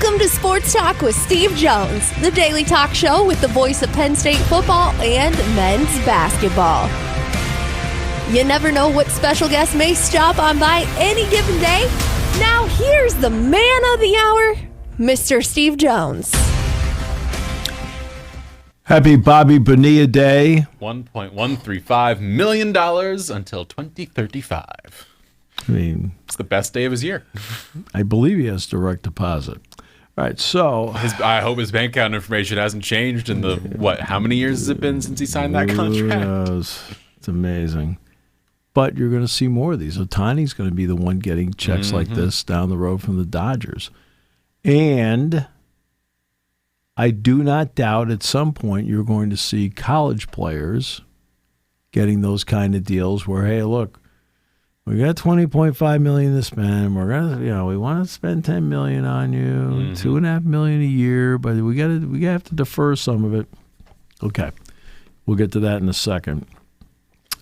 Welcome to Sports Talk with Steve Jones, the daily talk show with the voice of Penn State football and men's basketball. You never know what special guest may stop on by any given day. Now here's the man of the hour, Mr. Steve Jones. Happy Bobby Bonilla Day. $1.135 million until 2035. I mean, it's the best day of his year. I believe he has direct deposit. All right, so I hope his bank account information hasn't changed in the, how many years has it been since he signed that contract? It's amazing. But you're going to see more of these. Otani's going to be the one getting checks like this down the road from the Dodgers. And I do not doubt at some point you're going to see college players getting those kind of deals where, hey, look, we got $20.5 million to spend. We're gonna, we want to spend $10 million on you, $2.5 million a year, but we have to defer some of it. Okay, we'll get to that in a second.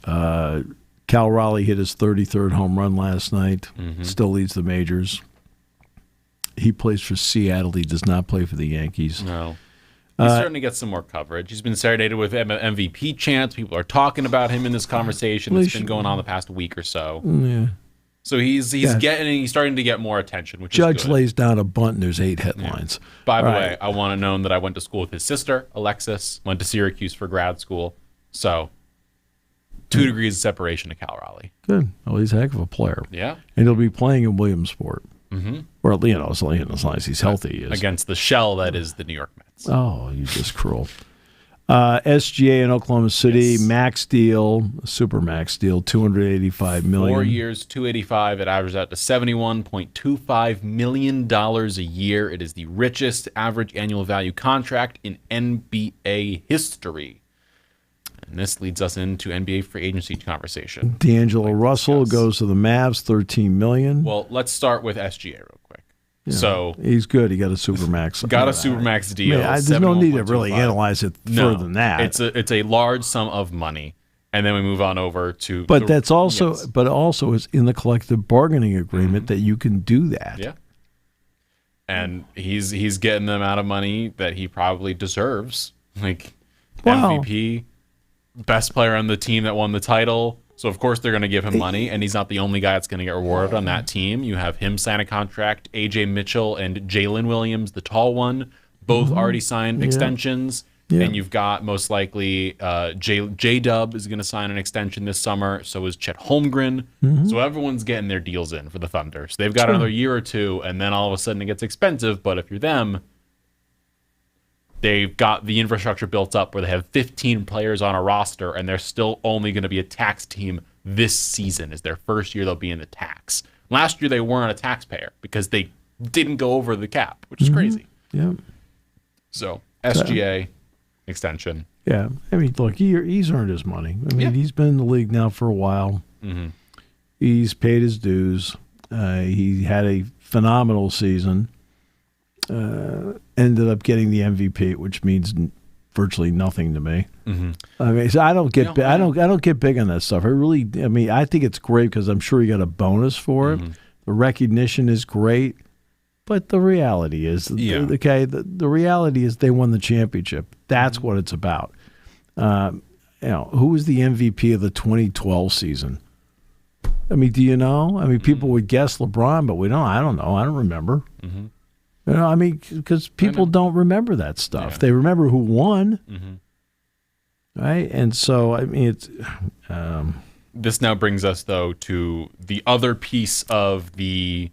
Cal Raleigh hit his 33rd home run last night. Still leads the majors. He plays for Seattle. He does not play for the Yankees. No. He's starting to get some more coverage. He's been serenaded with MVP chants. People are talking about him in this conversation that's been going on the past week or so. Yeah. So he's starting to get more attention, which Judge is good. Lays down a bunt and there's 8 headlines. Yeah. By the way, I want to know that I went to school with his sister, Alexis, went to Syracuse for grad school. So 2 degrees of separation to Cal Raleigh. Good. Well, he's a heck of a player. Yeah. And he'll be playing in Williamsport. Or, as long as he's healthy. Against the shell that is the New York Mets. Oh, you're just cruel. SGA in Oklahoma City, max deal, super max deal, $285 million. 4 years, $285. It averages out to $71.25 million a year. It is the richest average annual value contract in NBA history. And this leads us into NBA free agency conversation. D'Angelo Russell goes to the Mavs, $13 million. Well, let's start with SGA real quick. Yeah, so he's good. He got a supermax. Got a supermax deal. There's no need to really analyze it further than that. It's a large sum of money, and then we move on over to. But that's also, but also is in the collective bargaining agreement that you can do that. Yeah. And he's getting the amount of money that he probably deserves, like MVP. Best player on the team that won the title. So, of course, they're going to give him money, and he's not the only guy that's going to get rewarded on that team. You have him sign a contract. A.J. Mitchell and Jalen Williams, the tall one, both already signed extensions. Yeah. And you've got, most likely, J-Dub is going to sign an extension this summer. So is Chet Holmgren. So everyone's getting their deals in for the Thunder. So they've got another year or two, and then all of a sudden it gets expensive. But if you're them, they've got the infrastructure built up where they have 15 players on a roster, and they're still only going to be a tax team this season. Is their first year they'll be in the tax. Last year they weren't a taxpayer because they didn't go over the cap, which is crazy. Yeah. So SGA extension. Yeah. I mean, look, he's earned his money. I mean, he's been in the league now for a while. He's paid his dues. He had a phenomenal season. Ended up getting the MVP, which means virtually nothing to me. I mean, so I don't get I don't get big on that stuff. I think it's great because I'm sure he got a bonus for it. The recognition is great, but the reality is, the reality is they won the championship. That's what it's about. Who was the MVP of the 2012 season? I mean, do you know? I mean, people would guess LeBron, but we don't. I don't know. I don't remember. Because people don't remember that stuff. Yeah. They remember who won, right? And so, I mean, it's... This now brings us, though, to the other piece of the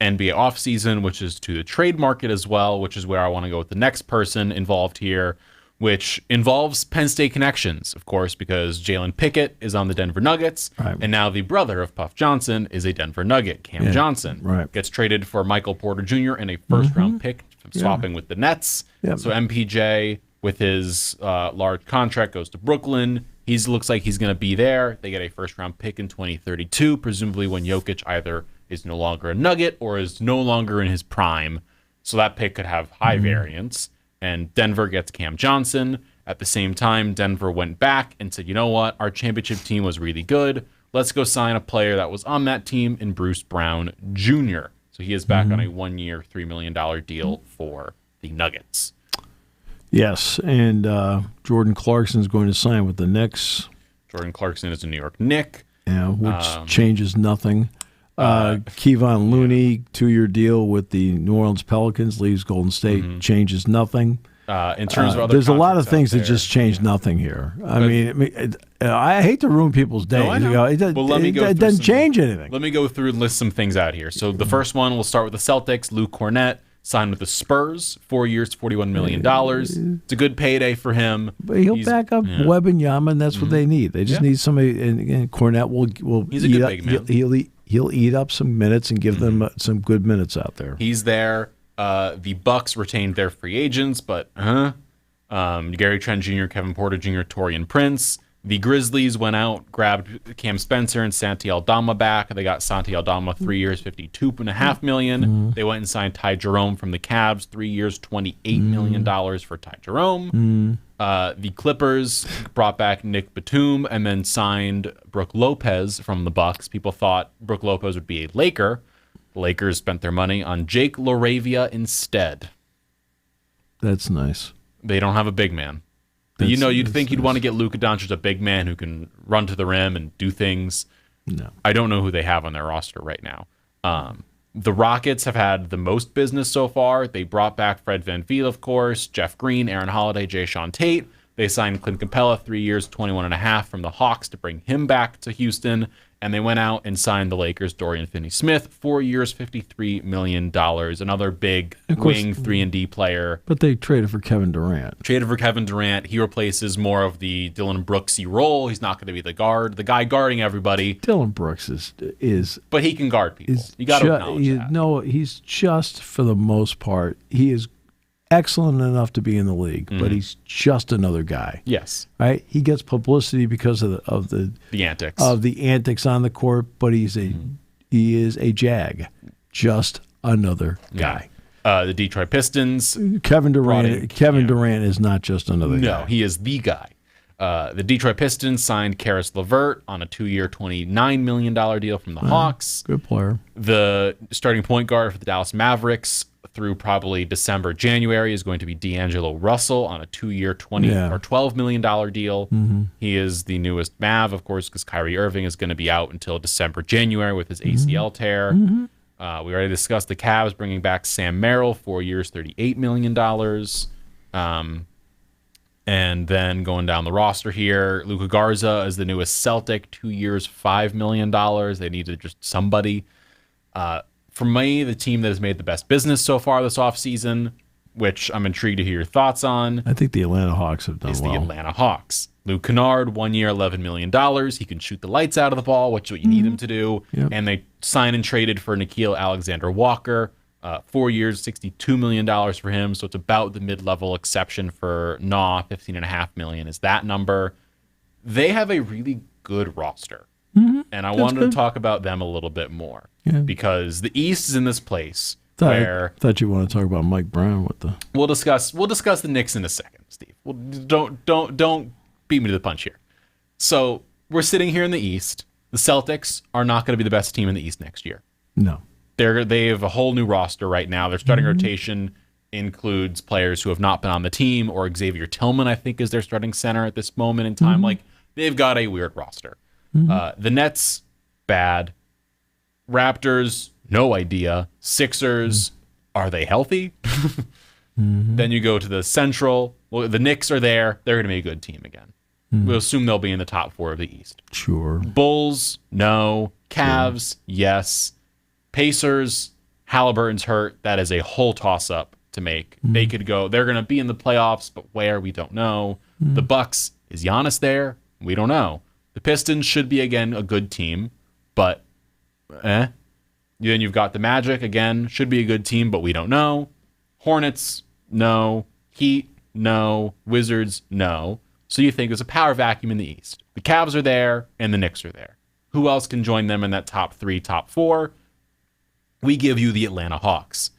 NBA offseason, which is to the trade market as well, which is where I want to go with the next person involved here, which involves Penn State connections, of course, because Jalen Pickett is on the Denver Nuggets, and now the brother of Puff Johnson is a Denver Nugget, Cam Johnson. Gets traded for Michael Porter Jr. and a first-round pick from swapping with the Nets. So MPJ, with his large contract, goes to Brooklyn. He looks like he's going to be there. They get a first-round pick in 2032, presumably when Jokic either is no longer a Nugget or is no longer in his prime. So that pick could have high variance. And Denver gets Cam Johnson. At the same time, Denver went back and said, you know what? Our championship team was really good. Let's go sign a player that was on that team in Bruce Brown Jr. So he is back on a 1-year, $3 million deal for the Nuggets. Yes, and Jordan Clarkson is going to sign with the Knicks. Jordan Clarkson is a New York Knick. Yeah, which changes nothing. Kevon Looney, 2-year deal with the New Orleans Pelicans, leaves Golden State, changes nothing. In terms of other there's a lot of contracts things out that just change nothing here. I hate to ruin people's days. I know. It doesn't change anything. Let me go through and list some things out here. So the first one, we'll start with the Celtics. Luke Cornett signed with the Spurs, 4 years, $41 million. It's a good payday for him. But he'll back up Webb and Yama, and that's what they need. They just need somebody, and Cornett will He's a good big man. He'll eat up some minutes and give them some good minutes out there. He's there. The Bucks retained their free agents, but Gary Trent Jr., Kevin Porter Jr., Taurean Prince. The Grizzlies went out, grabbed Cam Spencer and Santi Aldama back. They got Santi Aldama 3 years, $52.5 million. They went and signed Ty Jerome from the Cavs, 3 years, $28 million for Ty Jerome. The Clippers brought back Nick Batum and then signed Brook Lopez from the Bucks. People thought Brook Lopez would be a Laker. The Lakers spent their money on Jake LaRavia instead. That's nice. They don't have a big man. You'd think you'd want to get Luka Doncic, a big man who can run to the rim and do things. No. I don't know who they have on their roster right now. The Rockets have had the most business so far. They brought back Fred VanVleet, of course, Jeff Green, Aaron Holiday, Jayshawn Tate. They signed Clint Capella, 3 years, $21.5 from the Hawks to bring him back to Houston. And they went out and signed the Lakers' Dorian Finney-Smith, 4 years, $53 million. Another big wing 3-and-D player. But they traded for Kevin Durant. He replaces more of the Dylan Brooksy role. He's not going to be the guy guarding everybody. Dylan Brooks is but he can guard people. You got to acknowledge that. No, he's just, for the most part, he is excellent enough to be in the league, but he's just another guy. Yes. Right? He gets publicity because of the antics on the court, but he is a jag. Just another guy. The Detroit Pistons. Kevin Durant is not just another guy. No, he is the guy. The Detroit Pistons signed Karis LeVert on a 2-year, $29 million deal from the Hawks. Good player. The starting point guard for the Dallas Mavericks through probably December, January is going to be D'Angelo Russell on a 2-year, $12 million deal. He is the newest Mav, of course, because Kyrie Irving is going to be out until December, January with his ACL tear. We already discussed the Cavs bringing back Sam Merrill, 4 years, $38 million. And then going down the roster here, Luka Garza is the newest Celtic, 2 years, $5 million. They needed just somebody. For me, the team that has made the best business so far this offseason, which I'm intrigued to hear your thoughts on. I think the Atlanta Hawks have done well. The Atlanta Hawks. Luke Kennard, 1 year, $11 million. He can shoot the lights out of the ball, which is what you need him to do. Yep. And they signed and traded for Nickeil Alexander-Walker, 4 years, $62 million for him. So it's about the mid-level exception for Nah, $15.5 million is that number. They have a really good roster. And I wanted to talk about them a little bit more because the East is in this place where I thought you want to talk about Mike Brown with the. We'll discuss the Knicks in a second, Steve. Don't beat me to the punch here. So we're sitting here in the East. The Celtics are not going to be the best team in the East next year. No, they have a whole new roster right now. Their starting rotation includes players who have not been on the team, or Xavier Tillman, I think, is their starting center at this moment in time. Like, they've got a weird roster. The Nets, bad. Raptors, no idea. Sixers, are they healthy? Then you go to the Central. Well, the Knicks are there. They're going to be a good team again. We'll assume they'll be in the top 4 of the East. Sure. Bulls, no. Cavs, yes. Pacers, Halliburton's hurt. That is a whole toss-up to make. They could go. They're going to be in the playoffs, but where, we don't know. The Bucks, is Giannis there? We don't know. The Pistons should be, again, a good team, but Then you've got the Magic, again, should be a good team, but we don't know. Hornets, no. Heat, no. Wizards, no. So you think there's a power vacuum in the East. The Cavs are there, and the Knicks are there. Who else can join them in that top 3, top 4? We give you the Atlanta Hawks.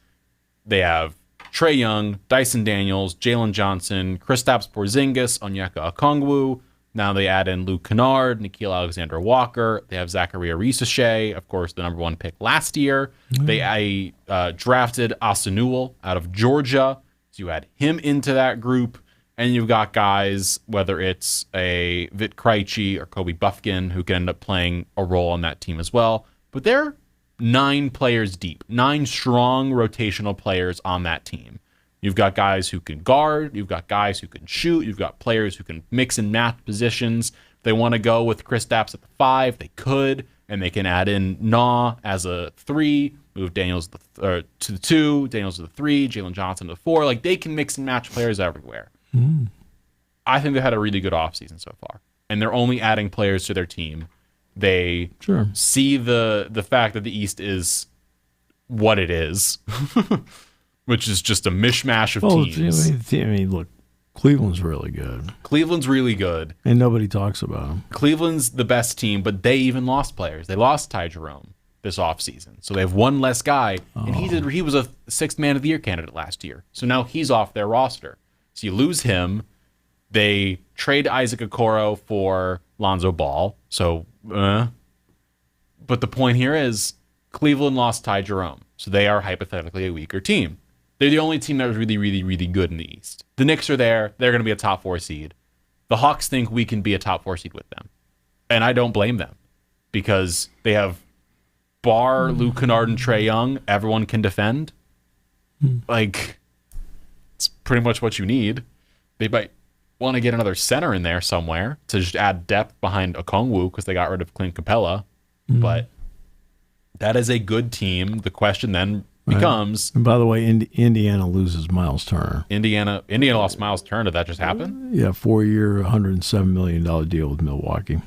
They have Trae Young, Dyson Daniels, Jalen Johnson, Kristaps Porzingis, Onyeka Okongwu, Now they add in Luke Kennard, Nikhil Alexander-Walker. They have Zachariah Risache, of course, the number 1 pick last year. They drafted Asa Newell out of Georgia. So you add him into that group. And you've got guys, whether it's a Vit Krejci or Kobe Buffkin, who can end up playing a role on that team as well. But they're 9 players deep, 9 strong rotational players on that team. You've got guys who can guard. You've got guys who can shoot. You've got players who can mix and match positions. If they want to go with Kristaps at the 5, they could, and they can add in Nah as a 3, move Daniels to the 2, Daniels to the 3, Jalen Johnson to the 4. Like, they can mix and match players everywhere. I think they had a really good offseason so far, and they're only adding players to their team. They see the fact that the East is what it is, which is just a mishmash of teams. I mean, look, Cleveland's really good. Cleveland's really good. And nobody talks about them. Cleveland's the best team, but they even lost players. They lost Ty Jerome this offseason. So they have one less guy, and he was a 6th man of the year candidate last year. So now he's off their roster. So you lose him. They trade Isaac Okoro for Lonzo Ball. So, but the point here is Cleveland lost Ty Jerome. So they are hypothetically a weaker team. They're the only team that was really, really, really good in the East. The Knicks are there. They're going to be a top 4 seed. The Hawks think we can be a top 4 seed with them. And I don't blame them because they have bar Luke Kennard and Trae Young. Everyone can defend. Like, it's pretty much what you need. They might want to get another center in there somewhere to just add depth behind Okongwu because they got rid of Clint Capella. But that is a good team. The question then becomes... And by the way, Indiana loses Miles Turner. Indiana lost Miles Turner. Did that just happen? Yeah, 4-year, $107 million deal with Milwaukee.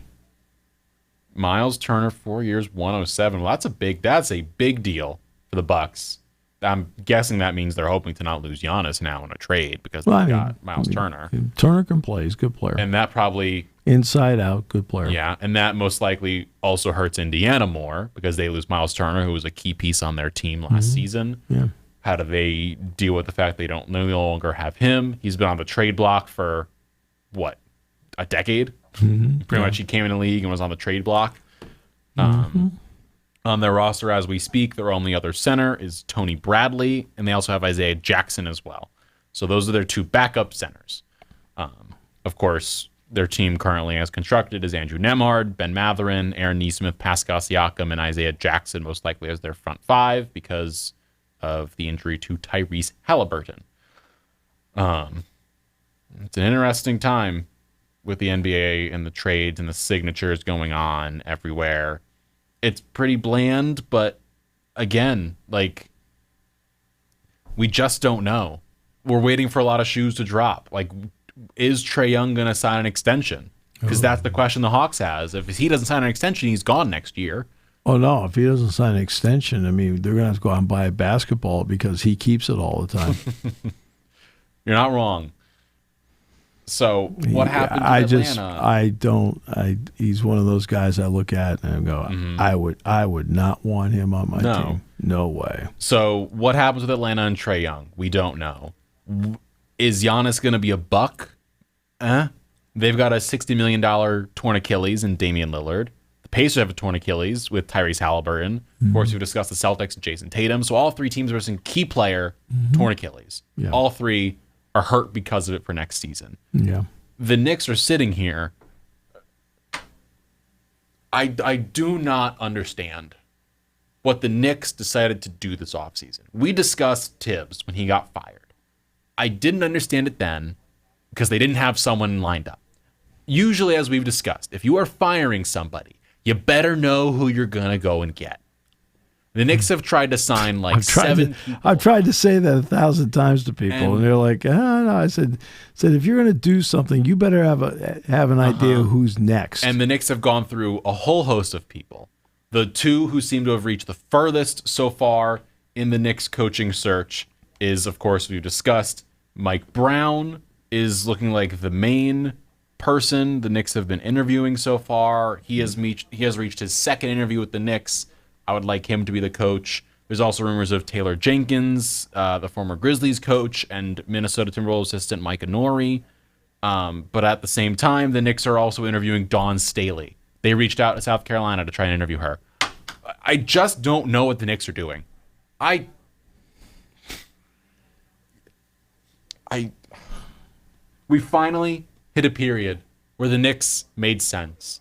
Miles Turner, 4 years, 107. Well, that's a big deal for the Bucks. I'm guessing that means they're hoping to not lose Giannis now in a trade because they've got Miles Turner. Turner can play. He's a good player. And that probably... Inside out, good player. Yeah, and that most likely also hurts Indiana more because they lose Miles Turner, who was a key piece on their team last season. Yeah. How do they deal with the fact they no longer have him? He's been on the trade block for, what, a decade? Pretty much he came in the league and was on the trade block. On their roster as we speak, their only other center is Tony Bradley, and they also have Isaiah Jackson as well. So those are their 2 backup centers. Of course, their team currently as constructed is Andrew Nembhard, Ben Mathurin, Aaron Nesmith, Pascal Siakam, and Isaiah Jackson most likely as their front 5 because of the injury to Tyrese Halliburton. It's an interesting time with the NBA and the trades and the signatures going on everywhere. It's pretty bland, but again, like, we just don't know. We're waiting for a lot of shoes to drop. Like, is Trae Young going to sign an extension? Because that's the question the Hawks has. If he doesn't sign an extension, he's gone next year. Oh, no. If he doesn't sign an extension, I mean, they're going to have to go out and buy a basketball because he keeps it all the time. You're not wrong. So what happened to Atlanta? He's one of those guys I look at and go, I would not want him on my team. No way. So what happens with Atlanta and Trae Young? We don't know. Is Giannis going to be a buck? They've got a $60 million torn Achilles in Damian Lillard. The Pacers have a torn Achilles with Tyrese Halliburton. Of course, we've discussed the Celtics and Jason Tatum. So all 3 teams are missing key player, torn Achilles. Yeah. All 3 are hurt because of it for next season. Yeah. The Knicks are sitting here. I do not understand what the Knicks decided to do this offseason. We discussed Tibbs when he got fired. I didn't understand it then because they didn't have someone lined up. Usually, as we've discussed, if you are firing somebody, you better know who you're going to go and get. The Knicks have tried to sign like 7 people. I've tried to say that 1,000 times to people, and they're like, no. I said, if you're going to do something, you better have an idea of who's next. And the Knicks have gone through a whole host of people. The 2 who seem to have reached the furthest so far in the Knicks coaching search is, of course, we've discussed, Mike Brown is looking like the main person the Knicks have been interviewing so far. He has reached his 2nd interview with the Knicks. I would like him to be the coach. There's also rumors of Taylor Jenkins, the former Grizzlies coach, and Minnesota Timberwolves assistant Mike Inori. But at the same time, the Knicks are also interviewing Dawn Staley. They reached out to South Carolina to try and interview her. I just don't know what the Knicks are doing. We finally hit a period where the Knicks made sense.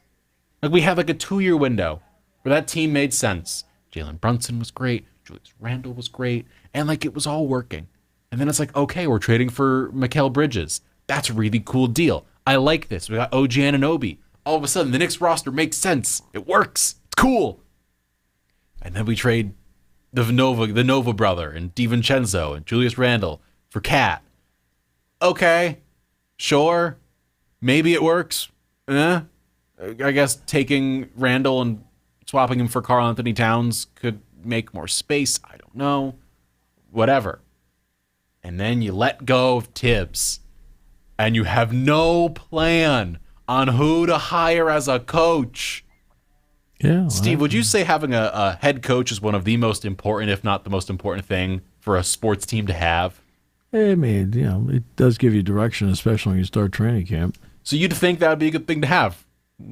Like, we had like a 2-year window where that team made sense. Jalen Brunson was great. Julius Randle was great. And like, it was all working. And then it's like, okay, we're trading for Mikal Bridges. That's a really cool deal. I like this. We got OG Anunoby. All of a sudden, the Knicks roster makes sense. It works. It's cool. And then we trade the Nova brother and DiVincenzo and Julius Randle for Cat. Okay, sure. Maybe it works. I guess taking Randle and swapping him for Karl Anthony Towns could make more space. I don't know. Whatever. And then you let go of Tibbs. And you have no plan on who to hire as a coach. Yeah, Steve, would you say having a head coach is one of the most important, if not the most important thing for a sports team to have? I mean, it does give you direction, especially when you start training camp. So you'd think that would be a good thing to have.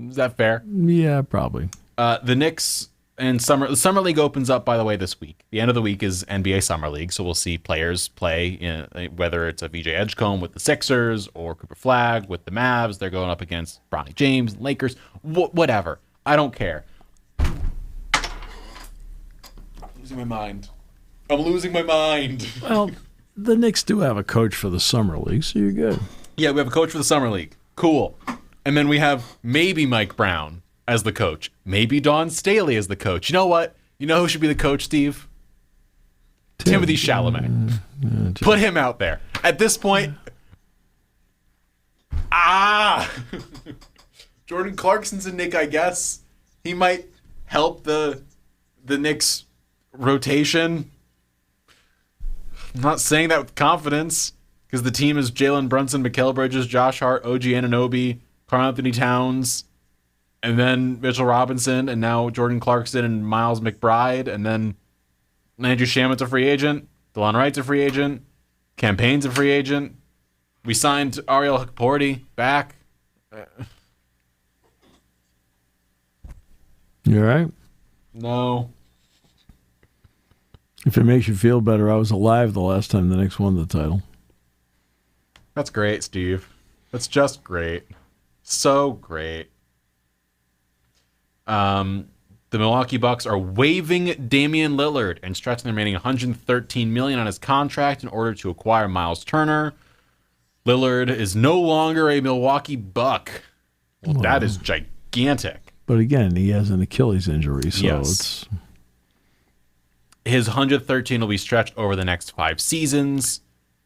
Is that fair? Yeah, probably. The Knicks and the Summer League opens up, by the way, this week. The end of the week is NBA Summer League, so we'll see players play, whether it's a VJ Edgecombe with the Sixers or Cooper Flagg with the Mavs. They're going up against Bronny James, Lakers, whatever. I don't care. I'm losing my mind. Well, the Knicks do have a coach for the Summer League, so you're good. Yeah, we have a coach for the Summer League. Cool. And then we have maybe Mike Brown as the coach. Maybe Dawn Staley as the coach. You know what? You know who should be the coach, Steve? Timothy Chalamet. Put him out there. At this point, Jordan Clarkson's a Knick, I guess. He might help the Knicks rotation. I'm not saying that with confidence because the team is Jalen Brunson, Mikal Bridges, Josh Hart, OG Anunoby, Karl Anthony Towns, and then Mitchell Robinson, and now Jordan Clarkson and Miles McBride, and then Andrew Shamit's a free agent, DeLon Wright's a free agent, Campaign's a free agent. We signed Ariel Hukporti back. You all right? No. If it makes you feel better, I was alive the last time the Knicks won the title. That's great, Steve. That's just great. So great. The Milwaukee Bucks are waiving Damian Lillard and stretching the remaining $113 million on his contract in order to acquire Miles Turner. Lillard is no longer a Milwaukee Buck. Well, that is gigantic. But again, he has an Achilles injury, so Yes. it's... His 113 will be stretched over the next 5 seasons,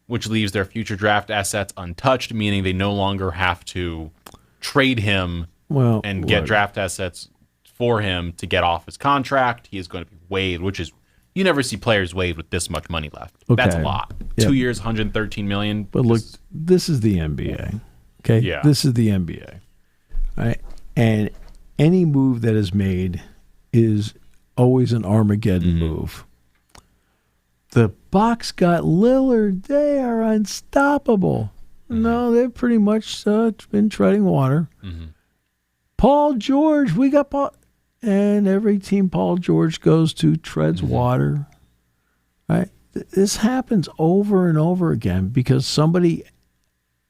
which leaves their future draft assets untouched, meaning they no longer have to trade him and get draft assets for him to get off his contract. He is going to be waived, which is, you never see players waived with this much money left. Okay. That's a lot. Yeah. 2 years, $113 million. But look, this is the NBA. Okay? Yeah. This is the NBA. Right? And any move that is made is always an Armageddon move. The Bucks got Lillard. They are unstoppable. No, they've pretty much been treading water. Paul George, we got Paul. And every team Paul George goes to treads water. Right? This happens over and over again because somebody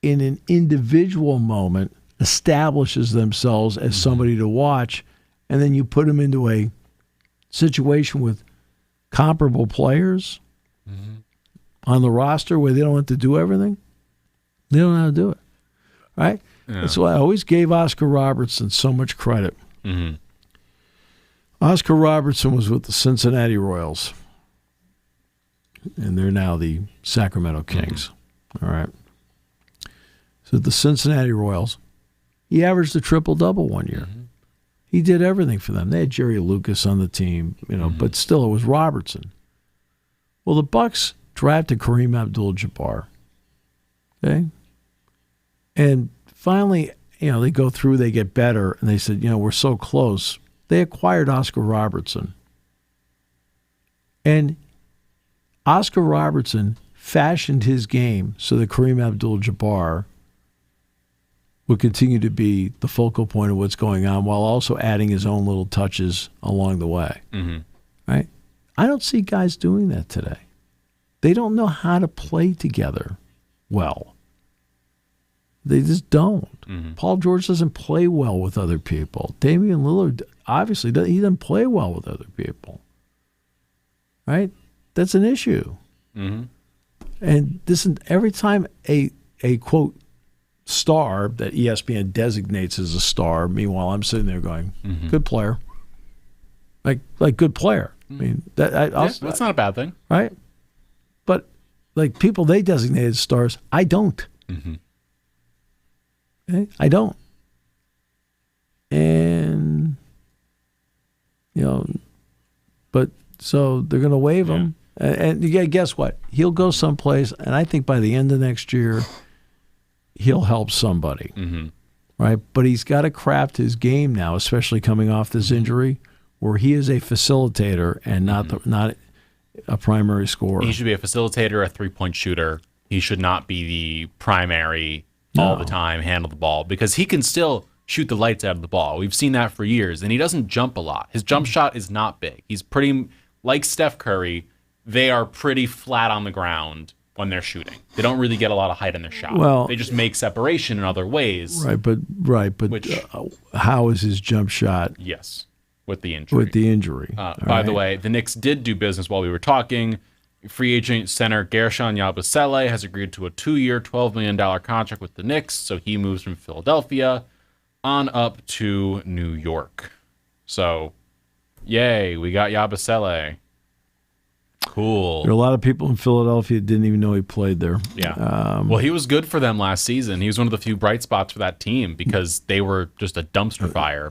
in an individual moment establishes themselves as somebody to watch, and then you put them into a situation with comparable players on the roster where they don't have to do everything. They don't know how to do it, right? Yeah. That's why I always gave Oscar Robertson so much credit. Oscar Robertson was with the Cincinnati Royals, and they're now the Sacramento Kings. All right. So the Cincinnati Royals, he averaged a triple-double one year. He did everything for them. They had Jerry Lucas on the team, but still it was Robertson. Well, the Bucks drafted Kareem Abdul-Jabbar. Okay? And finally, they go through, they get better, and they said, we're so close. They acquired Oscar Robertson. And Oscar Robertson fashioned his game so that Kareem Abdul-Jabbar will continue to be the focal point of what's going on while also adding his own little touches along the way. Mm-hmm. Right? I don't see guys doing that today. They don't know how to play together well. They just don't. Mm-hmm. Paul George doesn't play well with other people. Damian Lillard, obviously, he doesn't play well with other people. Right? That's an issue. Mm-hmm. And this is every time a quote star that ESPN designates as a star. Meanwhile, I'm sitting there going, "Good player, like good player." I mean, that's not a bad thing, right? But like people they designate as stars, I don't. Mm-hmm. Okay? I don't, and but so they're going to waive him. And guess what? He'll go someplace, and I think by the end of next year, he'll help somebody, right? But he's got to craft his game now, especially coming off this injury, where he is a facilitator and not a primary scorer. He should be a facilitator, a three-point shooter. He should not be the primary all the time, handle the ball, because he can still shoot the lights out of the ball. We've seen that for years, and he doesn't jump a lot. His jump shot is not big. He's pretty, like Steph Curry, they are pretty flat on the ground when they're shooting. They don't really get a lot of height in their shot. Well, they just make separation in other ways. Right, but how is his jump shot? Yes, with the injury. By the way, the Knicks did do business while we were talking. Free agent center Gershon Yabusele has agreed to a 2-year, $12 million contract with the Knicks, so he moves from Philadelphia on up to New York. So, yay, we got Yabusele. Cool. There are a lot of people in Philadelphia that didn't even know he played there. Yeah. Well, he was good for them last season. He was one of the few bright spots for that team because they were just a dumpster fire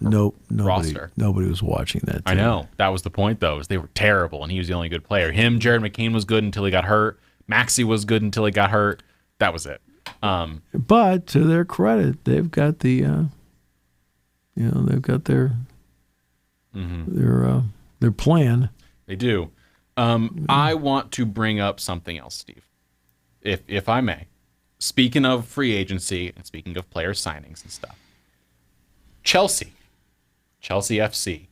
roster. Nobody was watching that team. I know. That was the point, though, is they were terrible, and he was the only good player. Jared McCain was good until he got hurt. Maxey was good until he got hurt. That was it. But to their credit, they've got the, they've got their plan. They do. I want to bring up something else, Steve, if I may. Speaking of free agency and speaking of player signings and stuff, Chelsea FC,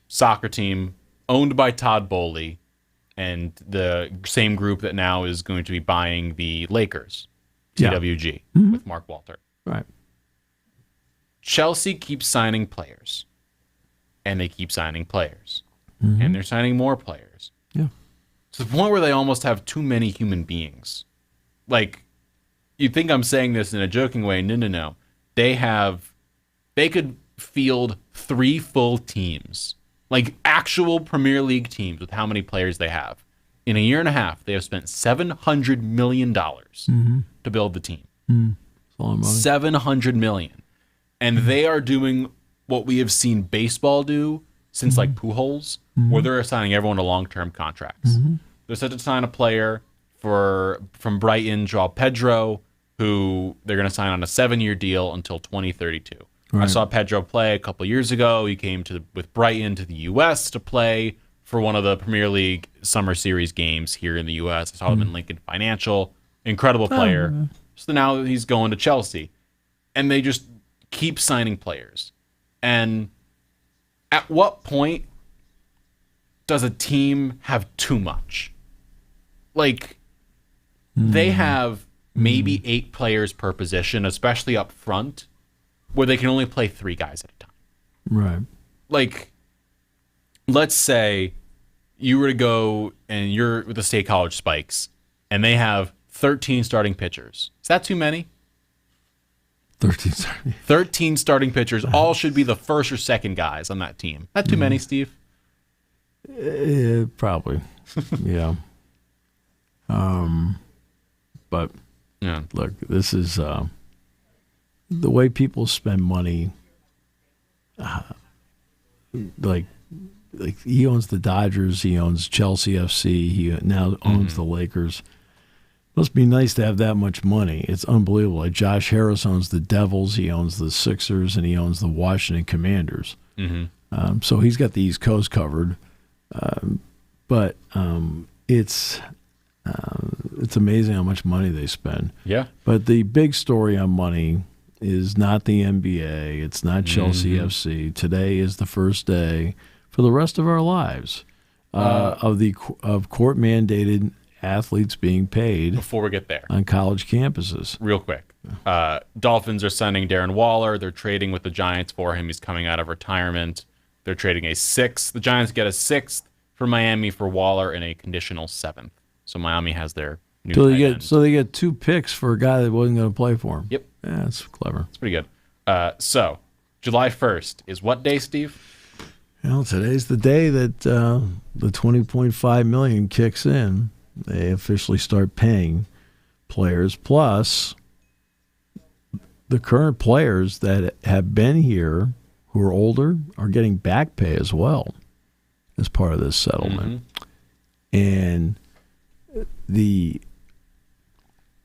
soccer team owned by Todd Bowley and the same group that now is going to be buying the Lakers, TWG, with Mark Walter. Right. Chelsea keeps signing players, and they keep signing players, and they're signing more players. Yeah. To the point where they almost have too many human beings. Like, you think I'm saying this in a joking way. No. They could field 3 full teams, like actual Premier League teams with how many players they have. In a year and a half, they have spent $700 million to build the team. $700 million. And they are doing what we have seen baseball do since like Pujols, where they're assigning everyone to long-term contracts. They're set to sign a player from Brighton, Joao Pedro, who they're going to sign on a 7-year deal until 2032. Right. I saw Pedro play a couple years ago. He came with Brighton to the U.S. to play for one of the Premier League Summer Series games here in the U.S. I saw him in Lincoln Financial. Incredible player. So now he's going to Chelsea. And they just keep signing players. And at what point does a team have too much? Like, they have maybe 8 players per position, especially up front, where they can only play 3 guys at a time. Right. Like, let's say you were to go and you're with the State College Spikes, and they have 13 starting pitchers. Is that too many? 13 starting pitchers. All should be the first or second guys on that team. Not too many, Steve? Probably. Yeah. But look, this is the way people spend money. Like he owns the Dodgers, he owns Chelsea FC, he now owns the Lakers. Must be nice to have that much money. It's unbelievable. Like Josh Harris owns the Devils, he owns the Sixers, and he owns the Washington Commanders. So he's got the East Coast covered. But it's amazing how much money they spend. Yeah. But the big story on money is not the NBA. It's not Chelsea FC. Today is the first day for the rest of our lives of court-mandated athletes being paid. Before we get there, on college campuses, real quick, Dolphins are signing Darren Waller. They're trading with the Giants for him. He's coming out of retirement. They're trading a 6th. The Giants get a 6th for Miami for Waller and a conditional 7th. So Miami has their new tight end. So they get 2 picks for a guy that wasn't going to play for him. Yep. Yeah, that's clever. It's pretty good. So July 1st is what day, Steve? Well, today's the day that the $20.5 million kicks in. They officially start paying players. Plus, the current players that have been here who are older are getting back pay as well as part of this settlement. And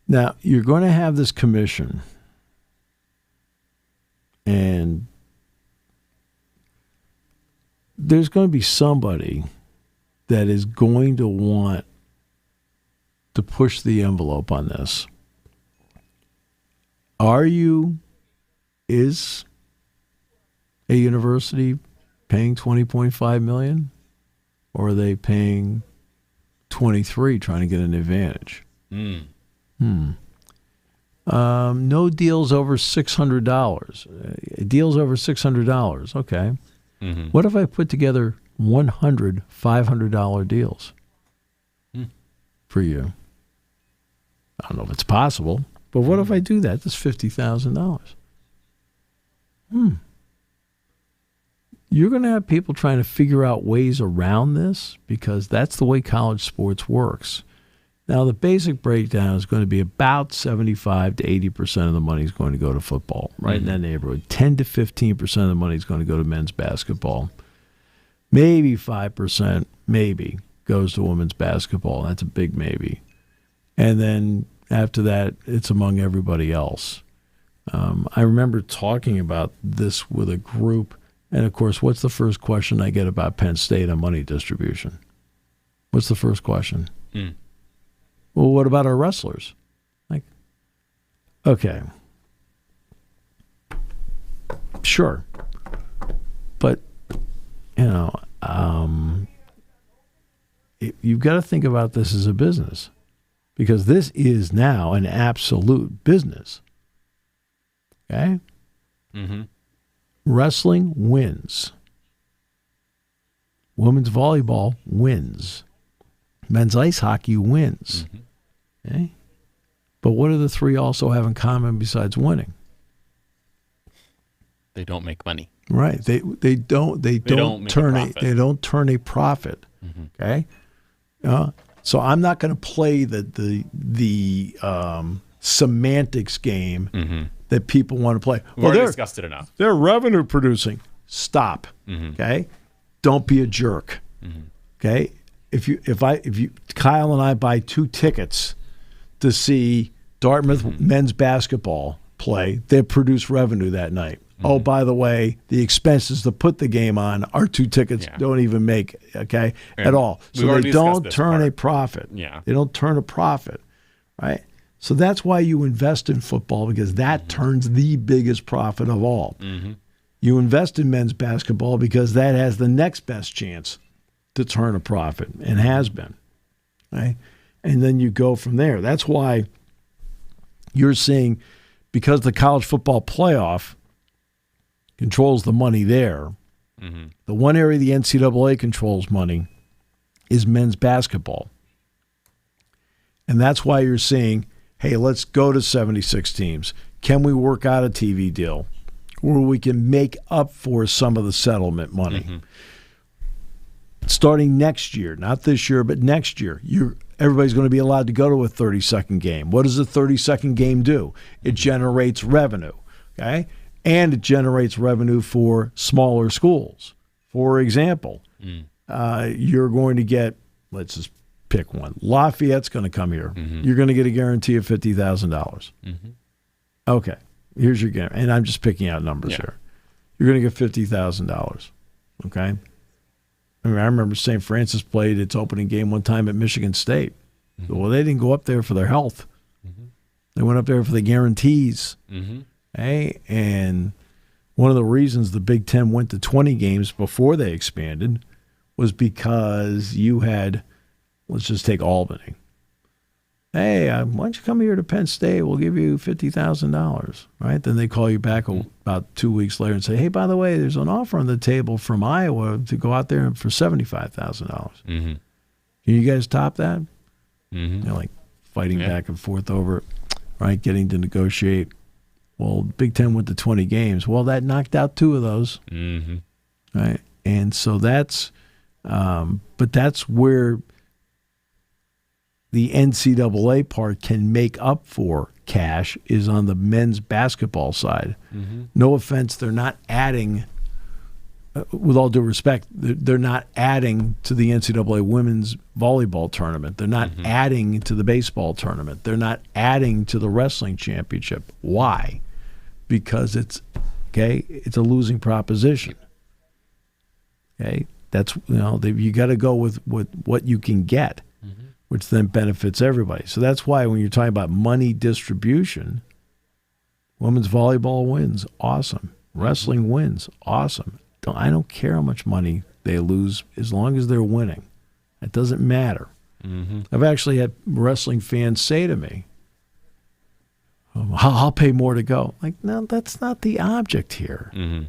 now you're going to have this commission, and there's going to be somebody that is going to want to push the envelope on this. Is a university paying $20.5 million, or are they paying 23 trying to get an advantage? No deals over $600. Deals over $600. Okay. What if I put together 100 $500 deals for you? I don't know if it's possible, but what if I do that? That's $50,000. You're going to have people trying to figure out ways around this because that's the way college sports works. Now, the basic breakdown is going to be about 75 to 80% of the money is going to go to football, right in that neighborhood. 10 to 15% of the money is going to go to men's basketball. Maybe 5%, maybe, goes to women's basketball. That's a big maybe. And then after that, it's among everybody else. I remember talking about this with a group, and of course, what's the first question I get about Penn State on money distribution? What's the first question? Well, what about our wrestlers? Like, okay, sure, but you've got to think about this as a business, because this is now an absolute business. Okay? Wrestling wins. Women's volleyball wins. Men's ice hockey wins. Okay? But what do the three also have in common besides winning? They don't make money. Right. They don't turn a profit. Okay? So I'm not going to play the semantics game that people want to play. We've already discussed it enough. They're revenue producing. Stop. Okay? Don't be a jerk. Okay? If Kyle and I buy 2 tickets to see Dartmouth men's basketball play, they produce revenue that night. Oh, by the way, the expenses to put the game on, our 2 tickets don't even make, okay, at all. So they don't turn a profit. They don't turn a profit, right? So that's why you invest in football, because that turns the biggest profit of all. You invest in men's basketball because that has the next best chance to turn a profit, and has been, right? And then you go from there. That's why you're seeing, because the college football playoff controls the money there, the one area the NCAA controls money is men's basketball. And that's why you're seeing, hey, let's go to 76 teams. Can we work out a TV deal where we can make up for some of the settlement money? Starting next year, not this year, but next year, everybody's going to be allowed to go to a 30-second game. What does a 30-second game do? It generates revenue, okay? And it generates revenue for smaller schools. For example, you're going to get, let's just pick one. Lafayette's going to come here. You're going to get a guarantee of $50,000. Okay, here's your guarantee. And I'm just picking out numbers here. You're going to get $50,000, okay? I remember St. Francis played its opening game one time at Michigan State. Well, they didn't go up there for their health. They went up there for the guarantees. Okay? And one of the reasons the Big Ten went to 20 games before they expanded was because you had, let's just take Albany. Hey, why don't you come here to Penn State? We'll give you $50,000, right? Then they call you back about 2 weeks later and say, hey, by the way, there's an offer on the table from Iowa to go out there for $75,000. Mm-hmm. Can you guys top that? Mm-hmm. They're like fighting back and forth over it, right? Getting to negotiate. Well, Big Ten went to 20 games. Well, that knocked out 2 of those, right? And so that's, but that's where the NCAA part can make up for cash is on the men's basketball side. Mm-hmm. No offense, they're not adding, with all due respect, they're not adding to the NCAA women's volleyball tournament. They're not adding to the baseball tournament. They're not adding to the wrestling championship. Why? Because it's a losing proposition. Okay, that's you got to go with what you can get, which then benefits everybody. So that's why when you're talking about money distribution, women's volleyball wins, awesome. Wrestling wins, awesome. I don't care how much money they lose as long as they're winning. It doesn't matter. Mm-hmm. I've actually had wrestling fans say to me, I'll pay more to go. Like, no, that's not the object here. Mm-hmm.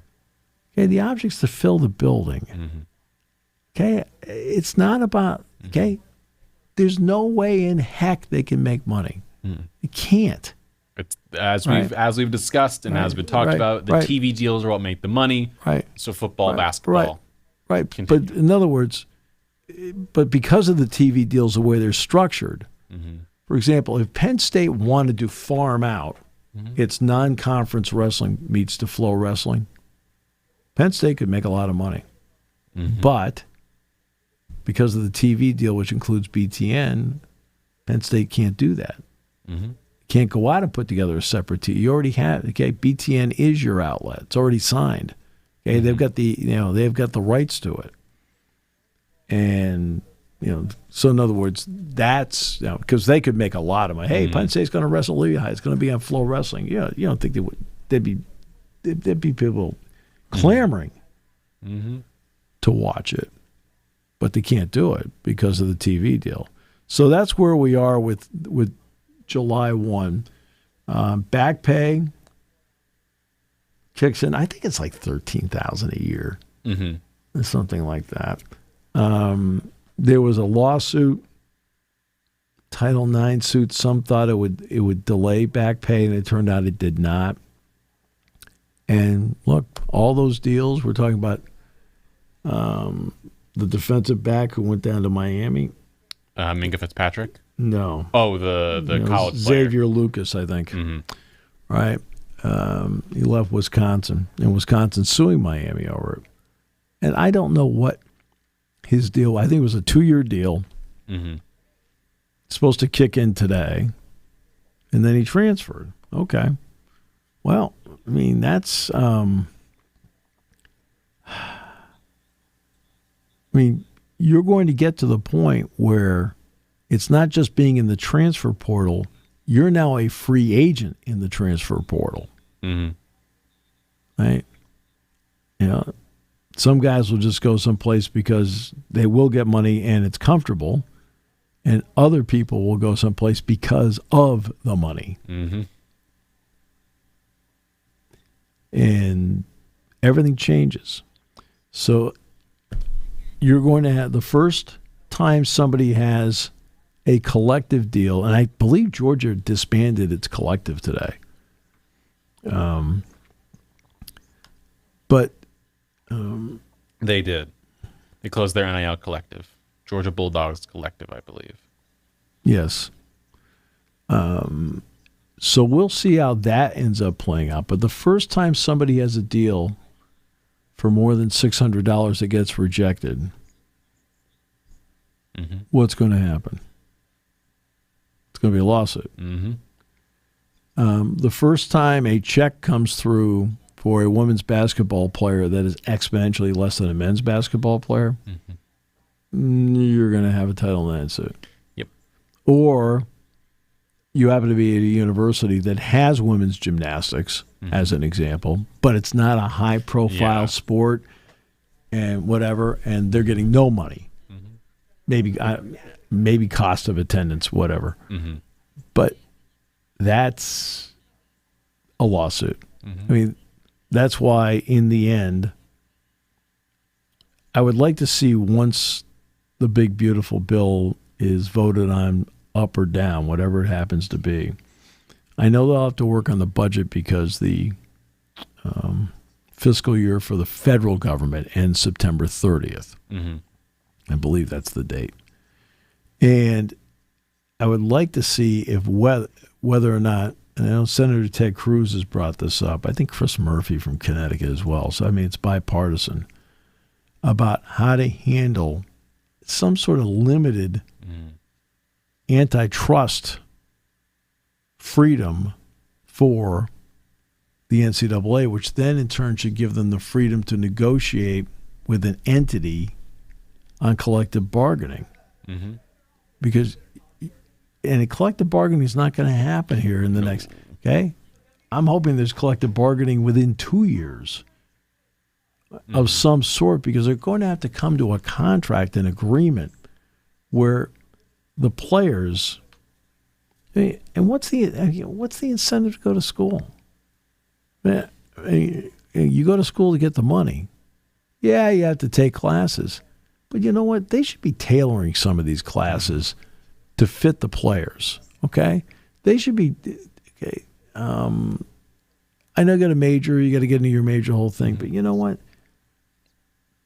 Okay, the object's to fill the building. Mm-hmm. Okay, it's not about, okay, there's no way in heck they can make money. Mm-hmm. You can't. It's as we've discussed and has been talked about, the TV deals are what make the money. Right. So football, basketball. Right. But in other words, but because of the TV deals, the way they're structured, for example, if Penn State wanted to farm out its non-conference wrestling meets to flow wrestling, Penn State could make a lot of money. Mm-hmm. But because of the TV deal, which includes BTN, Penn State can't do that. Mm-hmm. Can't go out and put together a separate team. You already have, BTN is your outlet. It's already signed. Okay, they've got the rights to it. And so in other words, that's because they could make a lot of money. Hey, Penn State's going to wrestle Lehigh. It's going to be on Flow Wrestling. You don't think they would? There'd be people clamoring to watch it, but they can't do it because of the TV deal. So that's where we are with July 1. Back pay kicks in. I think it's like $13,000 a year, something like that. There was a lawsuit, Title IX suit. Some thought it would delay back pay, and it turned out it did not. And look, all those deals we're talking about. The defensive back who went down to Miami, Minka Fitzpatrick. No. Oh, the college player. Xavier Lucas, I think. Mm-hmm. Right. He left Wisconsin, and Wisconsin's suing Miami over it. And I don't know what his deal. I think it was a 2-year deal. Mm-hmm. Supposed to kick in today, and then he transferred. Okay. Well, I mean, that's. You're going to get to the point where it's not just being in the transfer portal. You're now a free agent in the transfer portal. Mm-hmm. Right? Some guys will just go someplace because they will get money and it's comfortable, and other people will go someplace because of the money. Mm-hmm. And everything changes. So you're going to have the first time somebody has a collective deal, and I believe Georgia disbanded its collective today. They did. They closed their NIL collective. Georgia Bulldogs collective, I believe. Yes. So we'll see how that ends up playing out. But the first time somebody has a deal for more than $600 that gets rejected, what's going to happen? It's going to be a lawsuit. The first time a check comes through for a women's basketball player that is exponentially less than a men's basketball player, you're going to have a Title IX suit. Yep. Or you happen to be at a university that has women's gymnastics, as an example, but it's not a high-profile sport and whatever, and they're getting no money. Maybe cost of attendance, whatever. But that's a lawsuit. I mean, that's why, in the end, I would like to see, once the big, beautiful bill is voted on up or down, whatever it happens to be. I know they'll have to work on the budget because the fiscal year for the federal government ends September 30th. I believe that's the date. And I would like to see if whether or not, and I know Senator Ted Cruz has brought this up, I think Chris Murphy from Connecticut as well, so I mean it's bipartisan, about how to handle some sort of limited antitrust freedom for the NCAA, which then in turn should give them the freedom to negotiate with an entity on collective bargaining. Because and collective bargaining is not going to happen here in the next, okay? I'm hoping there's collective bargaining within 2 years of some sort, because they're going to have to come to a contract, an agreement, where the players, and what's the incentive to go to school? You go to school to get the money. Yeah, you have to take classes. But you know what? They should be tailoring some of these classes to fit the players, okay? They should be, okay. I know you got a major, you got to get into your major whole thing, but you know what?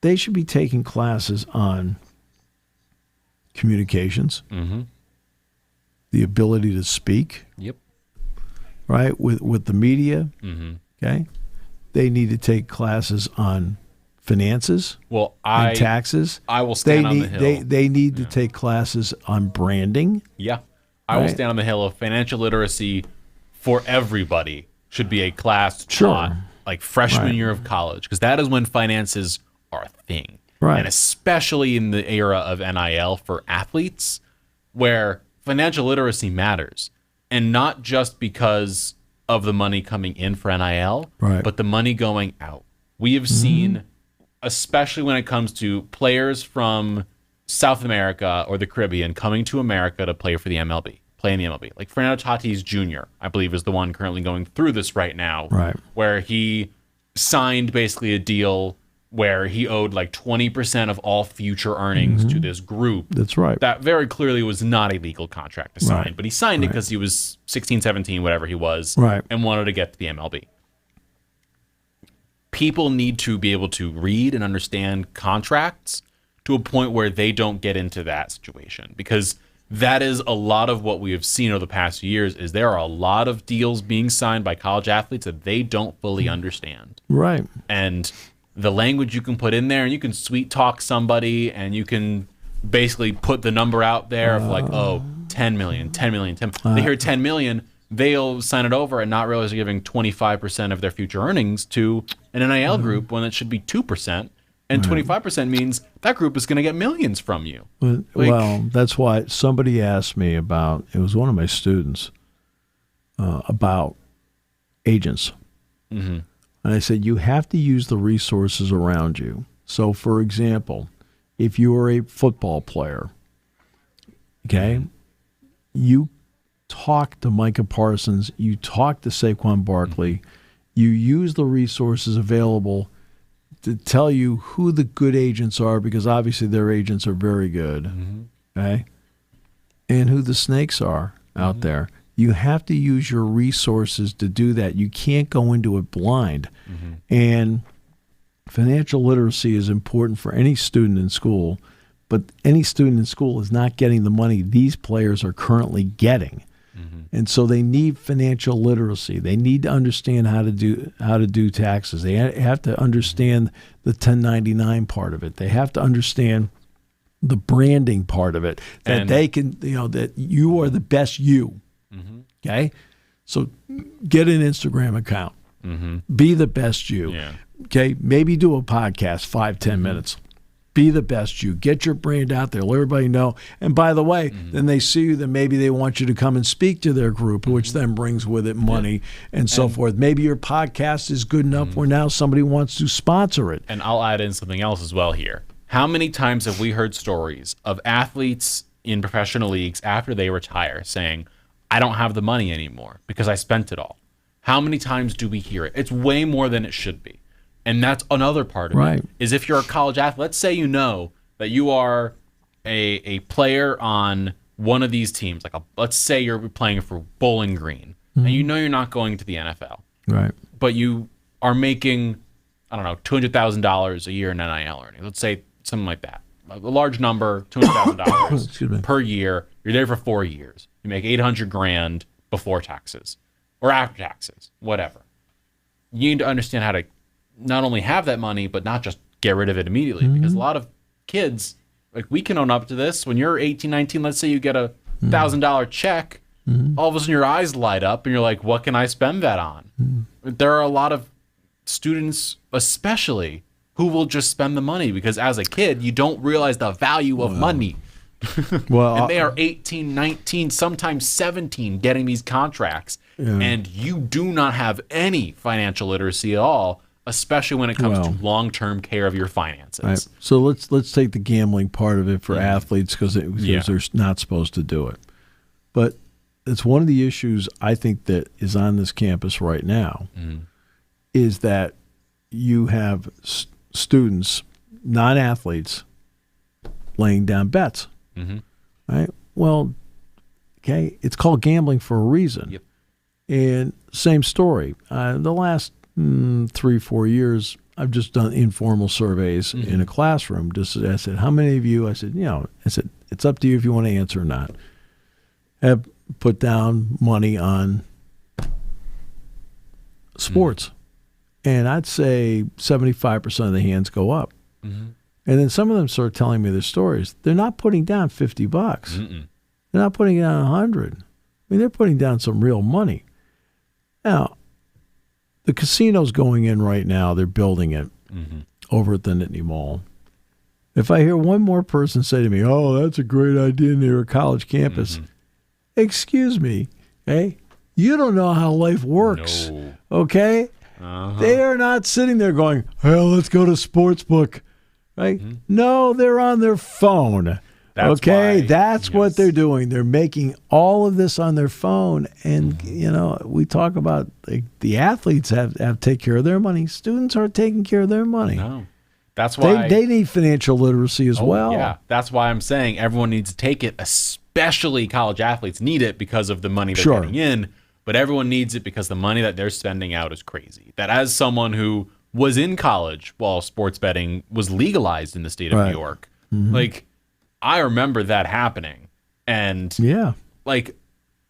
They should be taking classes on communications, the ability to speak, right, with the media, okay? They need to take classes on finances, and taxes. I will stand on the hill. They need to take classes on branding. I will stand on the hill of financial literacy for everybody should be a class taught like freshman year of college, because that is when finances are a thing. And especially in the era of NIL for athletes, where financial literacy matters. And not just because of the money coming in for NIL, but the money going out. We have seen, especially when it comes to players from South America or the Caribbean coming to America to play for the MLB, play in the MLB. Like Fernando Tatis Jr., I believe, is the one currently going through this right now, where he signed basically a deal where he owed like 20% of all future earnings to this group. That's right. That very clearly was not a legal contract to sign, but he signed it because he was 16, 17, whatever he was, and wanted to get to the MLB. People need to be able to read and understand contracts to a point where they don't get into that situation, because that is a lot of what we have seen over the past few years. Is there are a lot of deals being signed by college athletes that they don't fully understand. And the language you can put in there, and you can sweet talk somebody, and you can basically put the number out there of like, 10 million. They hear 10 million, they'll sign it over and not realize they're giving 25% of their future earnings to an NIL group when it should be 2%. And 25% means that group is going to get millions from you. Well, that's why somebody asked me about, it was one of my students, about agents. And I said, you have to use the resources around you. So, for example, if you are a football player, okay, you talk to Micah Parsons, you talk to Saquon Barkley, you use the resources available to tell you who the good agents are, because obviously their agents are very good, okay, and who the snakes are out there. You have to use your resources to do that. You can't go into it blind. And financial literacy is important for any student in school, but any student in school is not getting the money these players are currently getting. And so they need financial literacy. They need to understand how to do taxes. They have to understand the 1099 part of it. They have to understand the branding part of it, that they can, that you are the best you. Okay, so get an Instagram account. Be the best you. Okay, maybe do a podcast 5-10 minutes. Be the best you. Get your brand out there. Let everybody know. And by the way, then they see you, then maybe they want you to come and speak to their group, which then brings with it money and so forth. Maybe your podcast is good enough where now somebody wants to sponsor it. And I'll add in something else as well here. How many times have we heard stories of athletes in professional leagues after they retire saying, I don't have the money anymore because I spent it all? How many times do we hear it? It's way more than it should be. And that's another part of it, is if you're a college athlete, let's say you know that you are a player on one of these teams, let's say you're playing for Bowling Green, and you know you're not going to the NFL. Right. But you are making, I don't know, $200,000 a year in NIL earnings. Let's say something like that. A large number, $200,000 per year. You're there for 4 years. You make $800,000 before taxes or after taxes, whatever. You need to understand how to not only have that money, but not just get rid of it immediately. Because a lot of kids, we can own up to this. When you're 18, 19, let's say you get a $1,000 check, all of a sudden your eyes light up and you're like, what can I spend that on? There are a lot of students, especially, who will just spend the money because as a kid, you don't realize the value of money. And they are 18, 19, sometimes 17 getting these contracts. And you do not have any financial literacy at all, especially when it comes to long-term care of your finances. Right. So let's take the gambling part of it for athletes because they're not supposed to do it. But it's one of the issues I think that is on this campus right now is that you have students, non-athletes, laying down bets. Right? Well, okay, it's called gambling for a reason. Yep. And same story. The last 3-4 years, I've just done informal surveys in a classroom. I said, how many of you, I said, it's up to you if you want to answer or not, have put down money on sports. And I'd say 75% of the hands go up. And then some of them start telling me their stories. They're not putting down $50. They're not putting down $100. I mean, they're putting down some real money. Now, the casino's going in right now. They're building it over at the Nittany Mall. If I hear one more person say to me, oh, that's a great idea near a college campus, excuse me, okay? You don't know how life works, okay? They are not sitting there going, well, let's go to Sportsbook, right? No, they're on their phone. That's what they're doing. They're making all of this on their phone. And, we talk about the athletes have to take care of their money. Students aren't taking care of their money. No. That's why they need financial literacy as well. Yeah, that's why I'm saying everyone needs to take it, especially college athletes need it because of the money they're getting in. But everyone needs it because the money that they're spending out is crazy. That as someone who was in college while sports betting was legalized in the state of New York, I remember that happening. And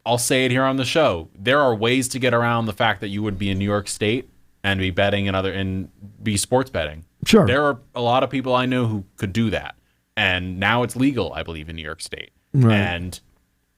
I'll say it here on the show. There are ways to get around the fact that you would be in New York State and be betting and be sports betting. Sure. There are a lot of people I know who could do that. And now it's legal, I believe, in New York State. Right. And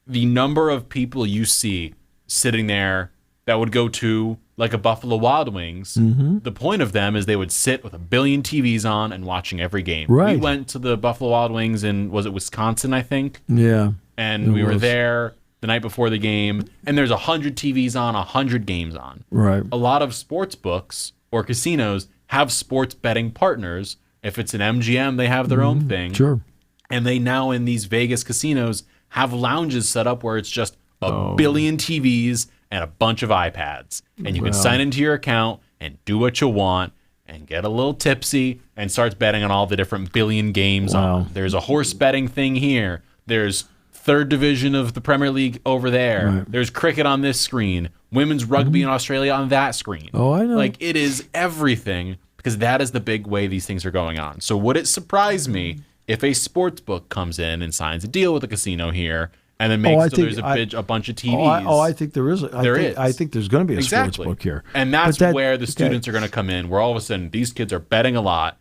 the number of people you see sitting there that would go to a Buffalo Wild Wings, the point of them is they would sit with a billion TVs on and watching every game. Right. We went to the Buffalo Wild Wings in, was it Wisconsin, I think? Yeah. And we were there the night before the game, and there's 100 TVs on, 100 games on. Right. A lot of sports books or casinos have sports betting partners. If it's an MGM, they have their own thing. Sure. And they now in these Vegas casinos have lounges set up where it's just a billion TVs and a bunch of iPads. And you can sign into your account and do what you want and get a little tipsy and starts betting on all the different billion games on. There's a horse betting thing here. There's third division of the Premier League over there. Right. There's cricket on this screen. Women's rugby in Australia on that screen. Oh, I know. It is everything because that is the big way these things are going on. So would it surprise me if a sports book comes in and signs a deal with a casino here and then makes there's a bunch of TVs? I think there is. I think there's going to be a sports book here. And that's where the students are going to come in, where all of a sudden these kids are betting a lot.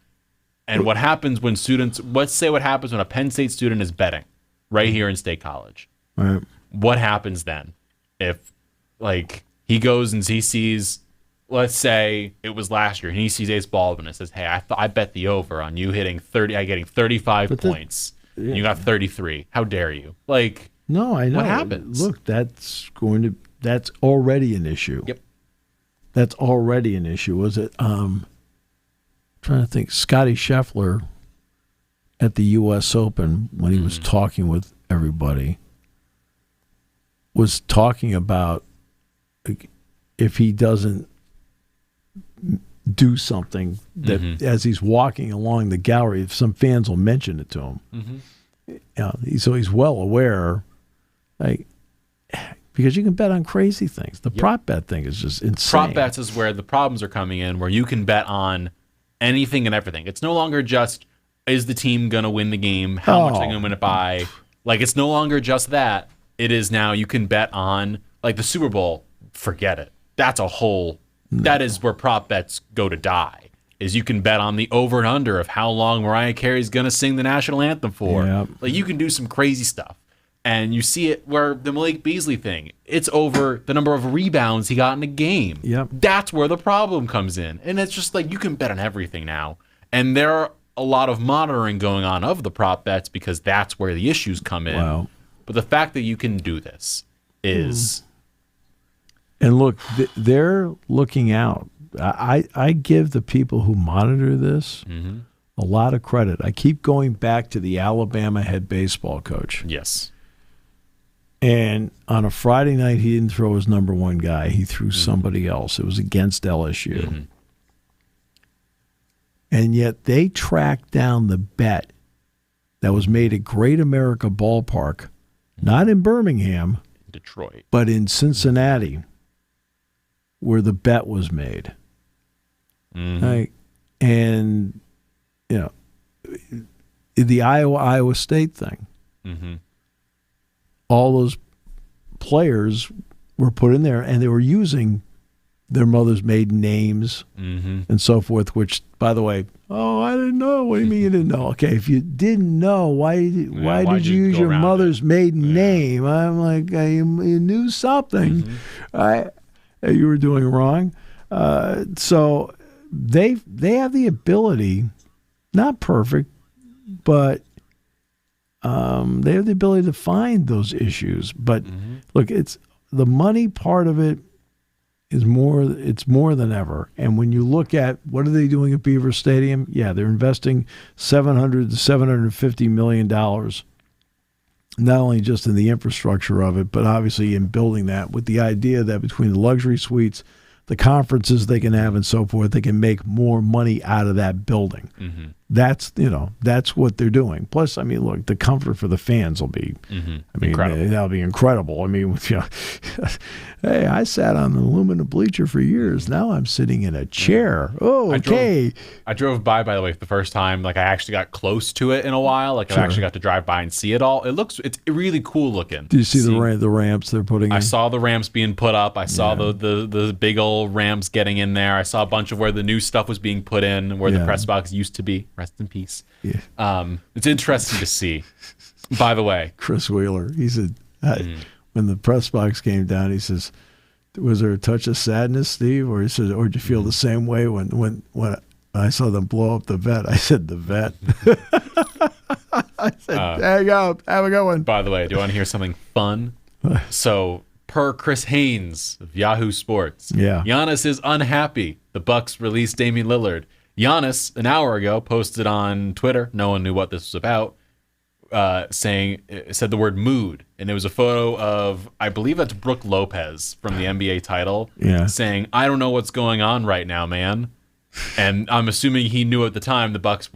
And what happens when students, let's say what happens when a Penn State student is betting right here in State College. Right. What happens then if he goes and he sees let's say it was last year, and he sees Ace Baldwin and says, "Hey, I bet the over on you hitting 30, getting 35 points. Yeah. You got 33. How dare you?" Like, no, I know. What happens? Look, that's already an issue. Yep, that's already an issue. Was it? Trying to think. Scotty Scheffler at the U.S. Open when he was talking with everybody was talking about if he doesn't do something that as he's walking along the gallery, if some fans will mention it to him. So he's well aware, like, because you can bet on crazy things. The prop bet thing is just insane. Prop bets is where the problems are coming in, where you can bet on anything and everything. It's no longer just, is the team going to win the game? How much are they going to win it by? Like, it's no longer just that. It is now you can bet on, like, the Super Bowl. Forget it. That's a whole... That is where prop bets go to die, is you can bet on the over and under of how long Mariah Carey's going to sing the national anthem for. Yep. Like, you can do some crazy stuff. And you see it where the Malik Beasley thing, it's over the number of rebounds he got in a game. Yep. That's where the problem comes in. And it's just like, you can bet on everything now. And there are a lot of monitoring going on of the prop bets because that's where the issues come in. Wow. But the fact that you can do this is... And look, they're looking out. I give the people who monitor this a lot of credit. I keep going back to the Alabama head baseball coach. Yes. And on a Friday night, he didn't throw his number one guy. He threw somebody else. It was against LSU. And yet they tracked down the bet that was made at Great America Ballpark, not in Birmingham, Detroit, but in Cincinnati, where the bet was made. Right? And, you know, the Iowa State thing, all those players were put in there, and they were using their mother's maiden names and so forth, which, by the way, I didn't know. What do you mean you didn't know? Okay, if you didn't know, why did you use your mother's maiden name? I'm like, you knew something. You were doing wrong. So they have the ability, not perfect, but they have the ability to find those issues. But look, it's the money part of it is more. It's more than ever. And when you look at what are they doing at Beaver Stadium? Yeah, they're investing $700 to $750 million. Not only just in the infrastructure of it, but obviously in building that with the idea that between the luxury suites, the conferences they can have and so forth, they can make more money out of that building. That's what they're doing. Plus, I mean, look, the comfort for the fans will be, incredible. That'll be incredible. I mean, hey, I sat on the aluminum bleacher for years. Now I'm sitting in a chair. Oh, okay. I drove by the way, for the first time. Like, I actually got close to it in a while. Like, I actually got to drive by and see it all. It's really cool looking. Do you see the ramps they're putting in? I saw the ramps being put up. I saw the big old ramps getting in there. I saw a bunch of where the new stuff was being put in, where the press box used to be. Rest in peace. Yeah. It's interesting to see. By the way, Chris Wheeler, he said, when the press box came down, he says, was there a touch of sadness, Steve? Or he said, or did you feel the same way when I saw them blow up the vet? I said, the vet. I said, there you go. Have a good one. By the way, do you want to hear something fun? So, per Chris Haynes of Yahoo Sports, Giannis is unhappy. The Bucks released Damian Lillard. Giannis, an hour ago, posted on Twitter, no one knew what this was about, said the word mood. And it was a photo of, I believe that's Brooke Lopez from the NBA title, saying, I don't know what's going on right now, man. And I'm assuming he knew at the time the Bucks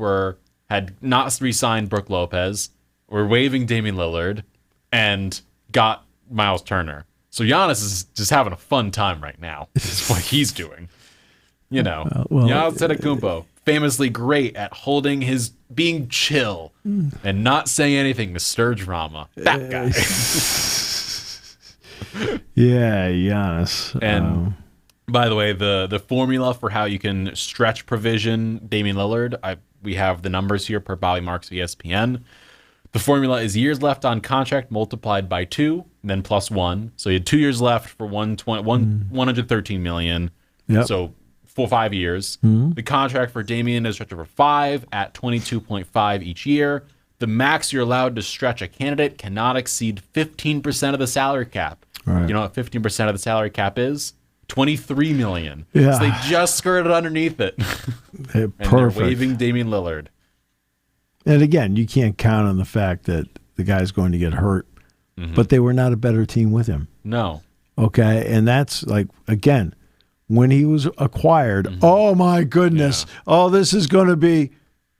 had not re-signed Brooke Lopez, were waiving Damian Lillard, and got Miles Turner. So Giannis is just having a fun time right now. Is what he's doing. You know, Giannis Antetokounmpo, famously great at being chill and not saying anything to stir drama. That guy. Giannis. And by the way, the formula for how you can stretch provision Damian Lillard, we have the numbers here per Bobby Marks of ESPN. The formula is years left on contract multiplied by 2, and then plus 1. So you had 2 years left for $113 million. Yep. So for 5 years. The contract for Damian is stretched over 5 at $22.5 each year. The max you're allowed to stretch a candidate cannot exceed 15% of the salary cap. Right. You know what 15% of the salary cap is? $23 million. Yeah. So they just skirted underneath it. And they're waiving Damian Lillard. And again, you can't count on the fact that the guy's going to get hurt, but they were not a better team with him. No. Okay, and that's like, again, when he was acquired, oh my goodness, this is going to be,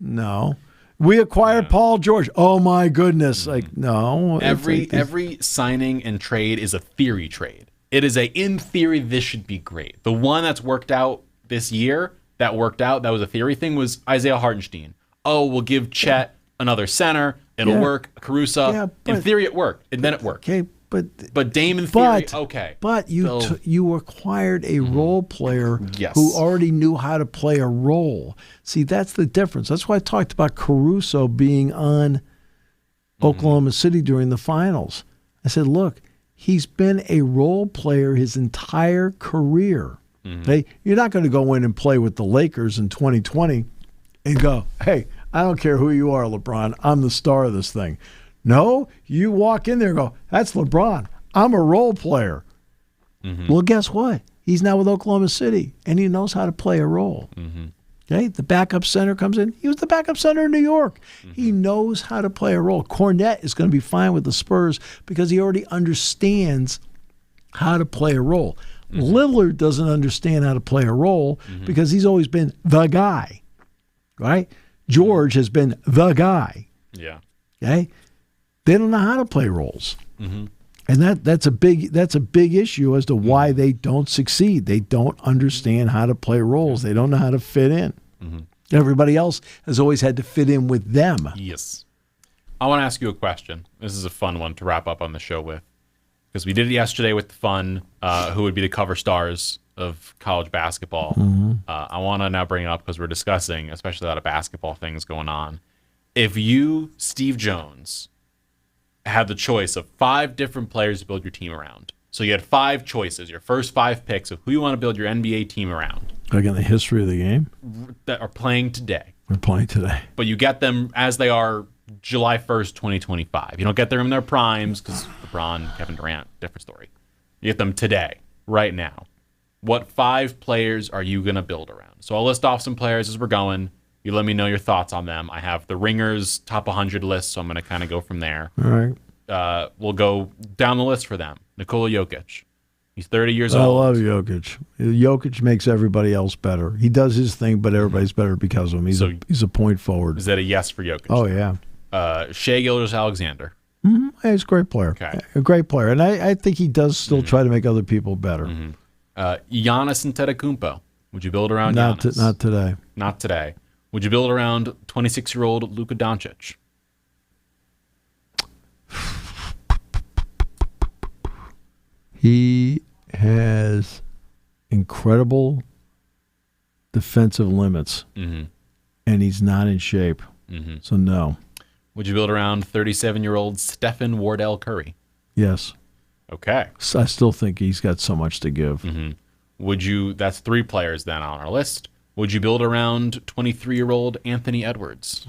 no. We acquired Paul George. Oh my goodness, like, no. Every signing and trade is a theory trade. It is in theory, this should be great. The one that's worked out this year, that was a theory thing, was Isaiah Hartenstein. Oh, we'll give Chet another center. It'll work. Caruso. Yeah, in theory, it worked. And then it worked. Okay, but Dame in theory, okay. But you acquired a role player who already knew how to play a role. See, that's the difference. That's why I talked about Caruso being on Oklahoma City during the finals. I said, look, he's been a role player his entire career. Okay? You're not going to go in and play with the Lakers in 2020 and go, hey, I don't care who you are, LeBron. I'm the star of this thing. No, you walk in there and go, that's LeBron. I'm a role player. Well, guess what? He's now with Oklahoma City, and he knows how to play a role. Okay, the backup center comes in. He was the backup center in New York. He knows how to play a role. Cornette is going to be fine with the Spurs because he already understands how to play a role. Lillard doesn't understand how to play a role because he's always been the guy, right? George has been the guy. Yeah. Okay? They don't know how to play roles. And that's a big issue as to why they don't succeed. They don't understand how to play roles. They don't know how to fit in. Everybody else has always had to fit in with them. Yes. I want to ask you a question. This is a fun one to wrap up on the show with. Because we did it yesterday with the fun, who would be the cover stars of college basketball. I want to now bring it up because we're discussing, especially a lot of basketball things going on. If you, Steve Jones, had the choice of 5 different players to build your team around. So you had 5 choices, your first 5 picks of who you want to build your NBA team around. Like in the history of the game? That are playing today. We're playing today. But you get them as they are July 1st, 2025. You don't get them in their primes because LeBron, Kevin Durant, different story. You get them today, right now. What 5 players are you going to build around? So I'll list off some players as we're going. You let me know your thoughts on them. I have the Ringers top 100 list, so I'm going to kind of go from there. All right. We'll go down the list for them. Nikola Jokic. He's 30 years old. old. I love Jokic. Jokic makes everybody else better. He does his thing, but everybody's better because of him. He's a point forward. Is that a yes for Jokic? Oh, yeah. Shai Gilgeous-Alexander. He's a great player. Okay. A great player. And I think he does still try to make other people better. Giannis Antetokounmpo. Would you build around Giannis? Not today. Not today. Would you build around 26-year-old Luka Doncic? He has incredible defensive limits, and he's not in shape. So no. Would you build around 37-year-old Stephen Wardell Curry? Yes. Okay. So I still think he's got so much to give. Would you? That's 3 players then on our list. Would you build around 23-year-old Anthony Edwards?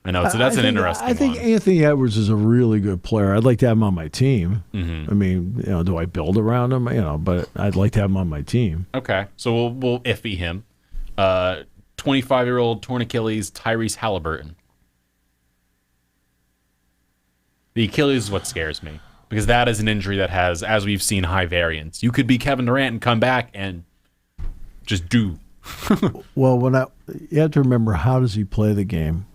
I know, so that's an interesting one. I think Anthony Edwards is a really good player. I'd like to have him on my team. I mean, do I build around him? But I'd like to have him on my team. Okay, so we'll iffy him. 25-year-old torn Achilles Tyrese Halliburton. The Achilles is what scares me because that is an injury that has, as we've seen, high variance. You could be Kevin Durant and come back and just do. Well, you have to remember, how does he play the game?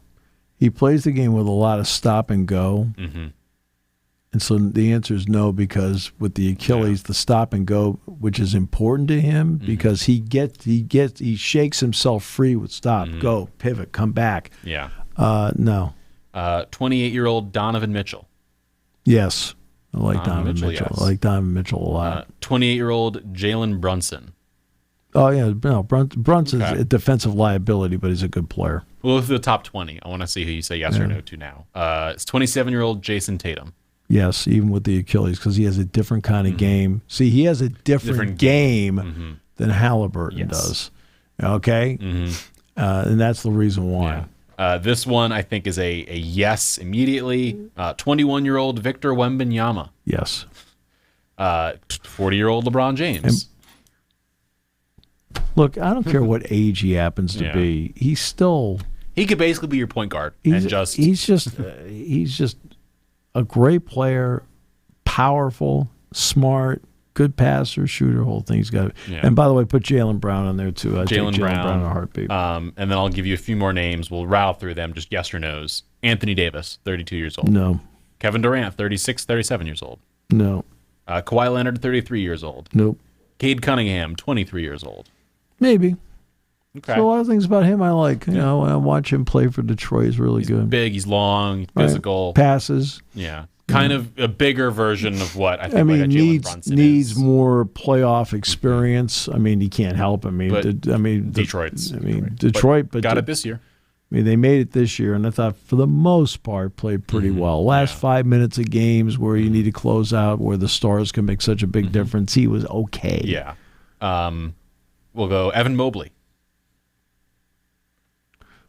He plays the game with a lot of stop and go. And so the answer is no, because with the Achilles, the stop and go, which is important to him, because he shakes himself free with stop, go, pivot, come back. Yeah. No. 28-year-old Donovan Mitchell. Yes. I like Donovan Mitchell. Yes. I like Donovan Mitchell a lot. 28-year-old Jalen Brunson. Oh, yeah. No, Brunson's a defensive liability, but he's a good player. We'll go through the top 20. I want to see who you say yes or no to now. It's 27-year-old Jason Tatum. Yes, even with the Achilles, because he has a different kind of game. See, he has a different game than Halliburton does. Okay? And that's the reason why. Yeah. This one, I think, is a yes immediately. 21-year-old Victor Wembanyama. Yes. 40-year-old LeBron James. Look, I don't care what age he happens to be. He's still... He could basically be your point guard. He's just a great player, powerful, smart, good passer, shooter, whole thing. He's got it. Yeah. And by the way, put Jaylen Brown on there too. I take Jaylen Brown in a heartbeat. And then I'll give you a few more names. We'll rattle through them, just yes or no's. Anthony Davis, 32 years old. No. Kevin Durant, 36, 37 years old. No. Kawhi Leonard, 33 years old. Nope. Cade Cunningham, 23 years old. Maybe. Okay. So a lot of things about him I like. You know, when I watch him play for Detroit, he's really good. Big, he's long, he's physical. Passes. Yeah. Kind of a bigger version of what I think Jalen Brunson needs is. more playoff experience. I mean, he can't help. Detroit's. Detroit but got it this year. I mean, they made it this year, and I thought for the most part played pretty well. Last 5 minutes of games where you need to close out, where the stars can make such a big difference, he was okay. Yeah. We'll go Evan Mobley.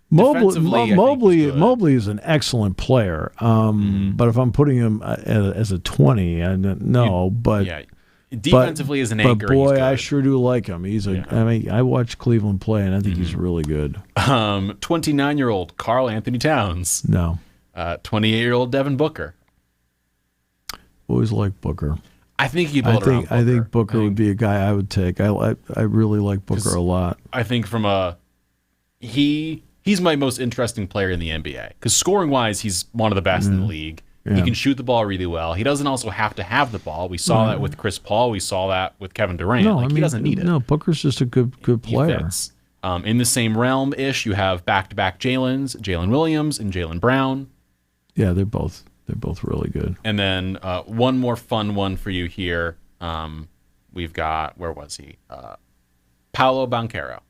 Mobley is an excellent player, but if I'm putting him as a 20, defensively as an anchor. But boy, I sure do like him. I watched Cleveland play, and I think he's really good. 29-year-old Karl Anthony Towns. No. 28-year-old Devin Booker. Always liked Booker. I think he built around Booker. I think Booker would be a guy I would take. I really like Booker a lot. I think he's my most interesting player in the NBA because scoring-wise, he's one of the best in the league. Yeah. He can shoot the ball really well. He doesn't also have to have the ball. We saw that with Chris Paul. We saw that with Kevin Durant. He doesn't need it. No, Booker's just a good player. He fits. In the same realm-ish, you have back-to-back Jalen Williams and Jaylen Brown. Yeah, they're both really good. And then one more fun one for you here. We've got, where was he? Paolo Banchero.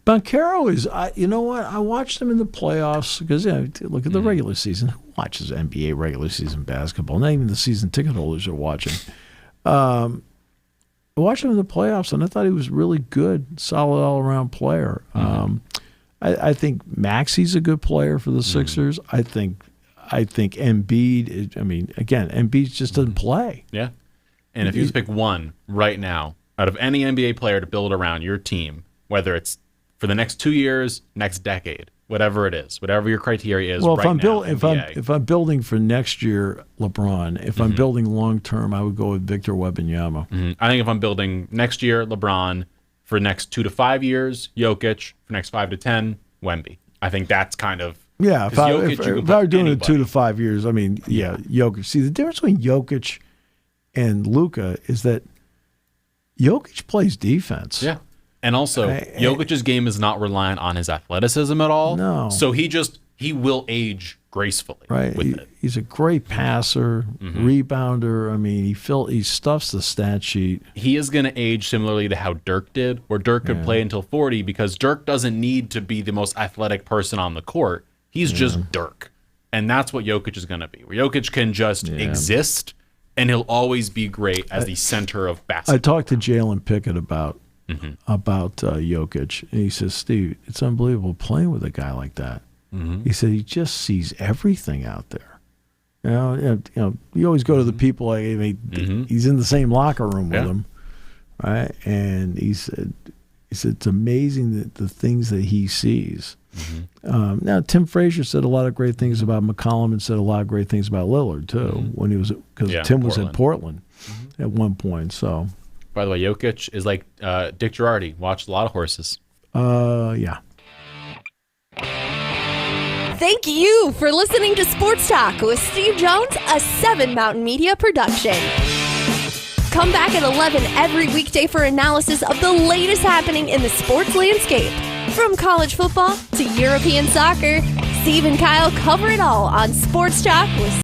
Banchero is, you know what? I watched him in the playoffs because, look at the regular season. Who watches NBA regular season basketball? Not even the season ticket holders are watching. I watched him in the playoffs, and I thought he was really good, solid all-around player. I think Maxi's a good player for the Sixers. I think Embiid, Embiid just doesn't play. Yeah. And if you pick one right now, out of any NBA player to build around your team, whether it's for the next 2 years, next decade, whatever it is, whatever your criteria is. Well, if I'm building for next year, LeBron. If I'm building long term, I would go with Victor Wembanyama. I think if I'm building next year, LeBron. For next 2 to 5 years, Jokic. For next 5 to 10, Wemby. I think that's kind of if I were doing it 2 to 5 years, Jokic. See, the difference between Jokic and Luka is that Jokic plays defense. Yeah. And also, Jokic's game is not reliant on his athleticism at all. No. So he will age gracefully. Right. He's a great passer, rebounder. I mean, he stuffs the stat sheet. He is going to age similarly to how Dirk did, where Dirk could play until 40 because Dirk doesn't need to be the most athletic person on the court. He's just Dirk. And that's what Jokic is going to be, where Jokic can just exist, and he'll always be great as the center of basketball. I talked to Jalen Pickett about Jokic, and he says, Steve, it's unbelievable playing with a guy like that. He said he just sees everything out there. You always go to the people. He's in the same locker room with them, right? And he said it's amazing that the things that he sees. Now, Tim Frazier said a lot of great things about McCollum and said a lot of great things about Lillard too when he was because Tim was at Portland at one point. So, by the way, Jokic is like Dick Girardi. Watched a lot of horses. Yeah. Thank you for listening to Sports Talk with Steve Jones, a 7 Mountain Media production. Come back at 11 every weekday for analysis of the latest happening in the sports landscape. From college football to European soccer, Steve and Kyle cover it all on Sports Talk with